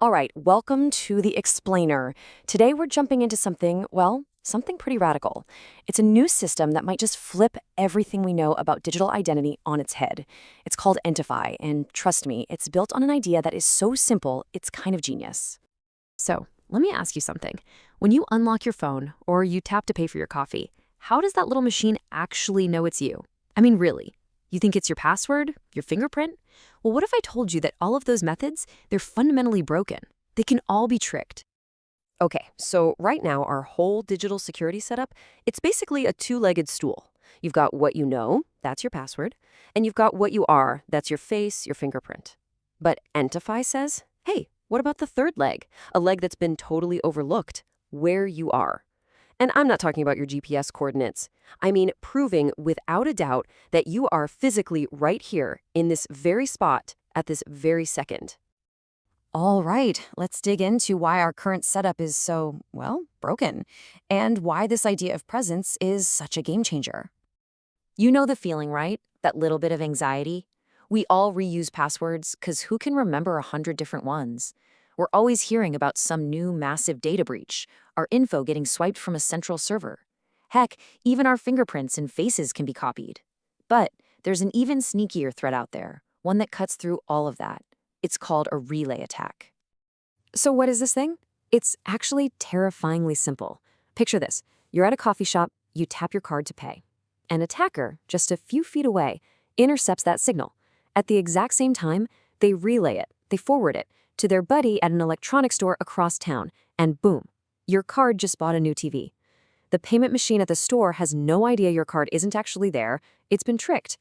All right, welcome to the Explainer. Today we're jumping into something, well, something pretty radical. It's a new system that might just flip everything we know about digital identity on its head. It's called Id-Entify, and trust me, it's built on an idea that is so simple, it's kind of genius. So, let me ask you something. When you unlock your phone or you tap to pay for your coffee, how does that little machine actually know it's you? I mean, really? You think it's your password? Your fingerprint? Well, what if I told you that all of those methods, they're fundamentally broken? They can all be tricked. Okay, so right now our whole digital security setup, it's basically a two-legged stool. You've got what you know, that's your password, and you've got what you are, that's your face, your fingerprint. But Entify says, hey, what about the third leg? A leg that's been totally overlooked, where you are. And I'm not talking about your GPS coordinates. I mean proving without a doubt that you are physically right here in this very spot at this very second. All right, let's dig into why our current setup is so, well, broken, and why this idea of presence is such a game changer. You know the feeling, right? That little bit of anxiety? We all reuse passwords because who can remember 100 different ones? We're always hearing about some new massive data breach, our info getting swiped from a central server. Heck, even our fingerprints and faces can be copied. But there's an even sneakier threat out there, one that cuts through all of that. It's called a relay attack. So what is this thing? It's actually terrifyingly simple. Picture this. You're at a coffee shop, you tap your card to pay. An attacker, just a few feet away, intercepts that signal. At the exact same time, they relay it, they forward it, to their buddy at an electronics store across town, and boom, your card just bought a new TV. The payment machine at the store has no idea your card isn't actually there. It's been tricked.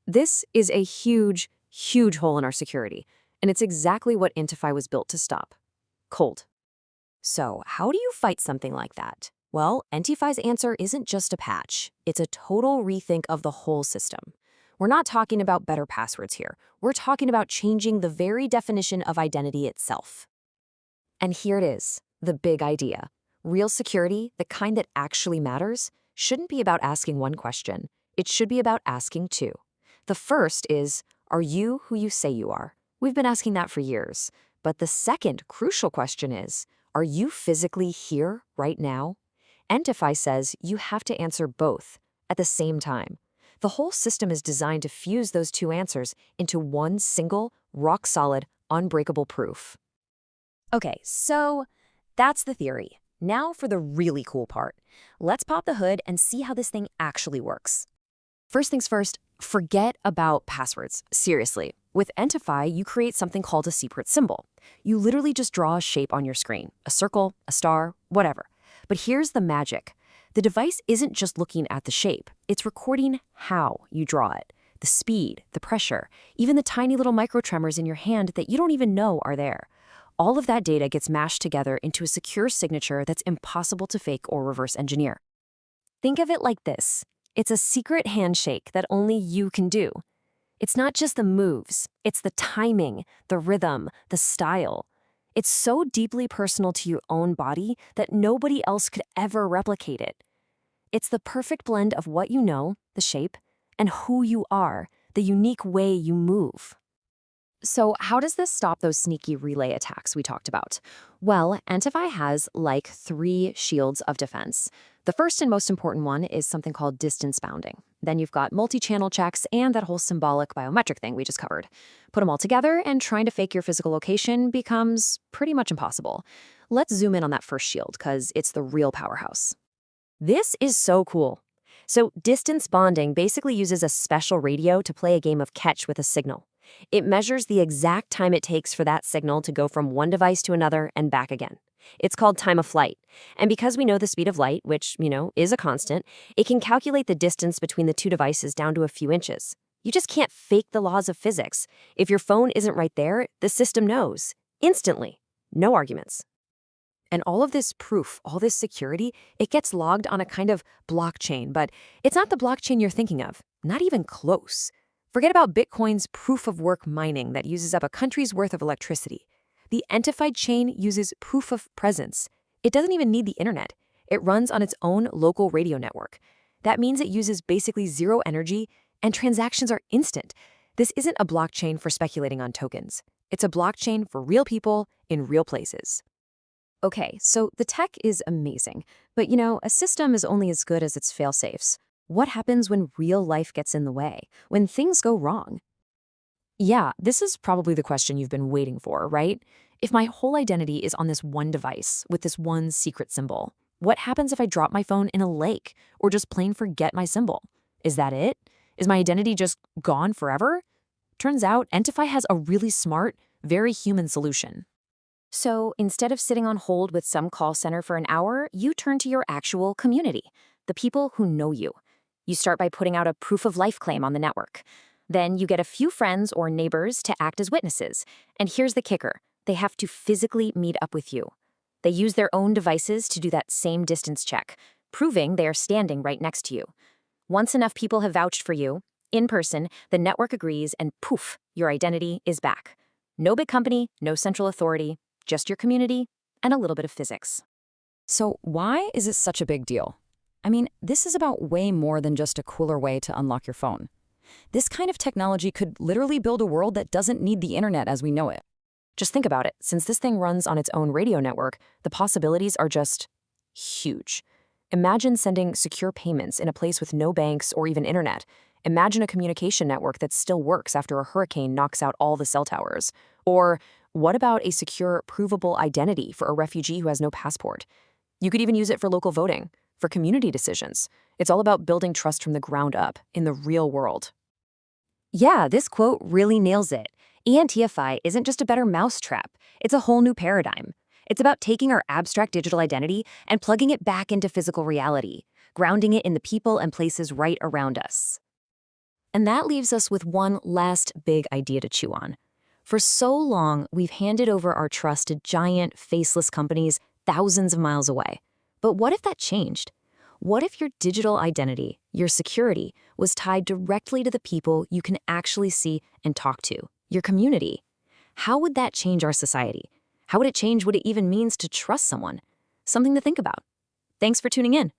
This is a huge, huge hole in our security, and it's exactly what Id-Entify was built to stop. Cold. So, how do you fight something like that? Well, Id-Entify's answer isn't just a patch. It's a total rethink of the whole system. We're not talking about better passwords here. We're talking about changing the very definition of identity itself. And here it is, the big idea. Real security, the kind that actually matters, shouldn't be about asking one question. It should be about asking two. The first is, are you who you say you are? We've been asking that for years. But the second crucial question is, are you physically here right now? Id-Entify says you have to answer both at the same time. The whole system is designed to fuse those two answers into one single, rock-solid, unbreakable proof. Okay, so that's the theory. Now for the really cool part. Let's pop the hood and see how this thing actually works. First things first, forget about passwords. Seriously. With Id-Entify, you create something called a secret symbol. You literally just draw a shape on your screen, a circle, a star, whatever. But here's the magic. The device isn't just looking at the shape, it's recording how you draw it. The speed, the pressure, even the tiny little microtremors in your hand that you don't even know are there. All of that data gets mashed together into a secure signature that's impossible to fake or reverse engineer. Think of it like this. It's a secret handshake that only you can do. It's not just the moves, it's the timing, the rhythm, the style. It's so deeply personal to your own body that nobody else could ever replicate it. It's the perfect blend of what you know, the shape, and who you are, the unique way you move. So how does this stop those sneaky relay attacks we talked about? Well, Id-Entify has like 3 shields of defense. The first and most important one is something called distance bounding. Then you've got multi-channel checks and that whole symbolic-biometric thing we just covered. Put them all together and trying to fake your physical location becomes pretty much impossible. Let's zoom in on that first shield because it's the real powerhouse. This is so cool. So distance bonding basically uses a special radio to play a game of catch with a signal. It measures the exact time it takes for that signal to go from one device to another and back again. It's called time of flight. And because we know the speed of light, which, is a constant, it can calculate the distance between the two devices down to a few inches. You just can't fake the laws of physics. If your phone isn't right there, the system knows. Instantly. No arguments. And all of this proof, all this security, it gets logged on a kind of blockchain, but it's not the blockchain you're thinking of. Not even close. Forget about Bitcoin's proof-of-work mining that uses up a country's worth of electricity. The Id-Entify chain uses proof of presence. It doesn't even need the internet. It runs on its own local radio network. That means it uses basically zero energy, and transactions are instant. This isn't a blockchain for speculating on tokens. It's a blockchain for real people in real places. Okay, so the tech is amazing, but a system is only as good as its fail-safes. What happens when real life gets in the way, when things go wrong? Yeah, this is probably the question you've been waiting for, right? If my whole identity is on this one device with this one secret symbol, what happens if I drop my phone in a lake or just plain forget my symbol? Is that it? Is my identity just gone forever? Turns out, Entify has a really smart, very human solution. So instead of sitting on hold with some call center for an hour, you turn to your actual community, the people who know you. You start by putting out a proof of life claim on the network. Then you get a few friends or neighbors to act as witnesses. And here's the kicker. They have to physically meet up with you. They use their own devices to do that same distance check, proving they are standing right next to you. Once enough people have vouched for you, in person, the network agrees and poof, your identity is back. No big company, no central authority, just your community and a little bit of physics. So why is it such a big deal? I mean, this is about way more than just a cooler way to unlock your phone. This kind of technology could literally build a world that doesn't need the internet as we know it. Just think about it. Since this thing runs on its own radio network, the possibilities are just huge. Imagine sending secure payments in a place with no banks or even internet. Imagine a communication network that still works after a hurricane knocks out all the cell towers. Or what about a secure, provable identity for a refugee who has no passport? You could even use it for local voting, for community decisions. It's all about building trust from the ground up in the real world. Yeah, this quote really nails it. ENTIFY isn't just a better mousetrap, it's a whole new paradigm. It's about taking our abstract digital identity and plugging it back into physical reality, grounding it in the people and places right around us. And that leaves us with one last big idea to chew on. For so long, we've handed over our trust to giant, faceless companies thousands of miles away. But what if that changed? What if your digital identity, your security, was tied directly to the people you can actually see and talk to, your community? How would that change our society? How would it change what it even means to trust someone? Something to think about. Thanks for tuning in.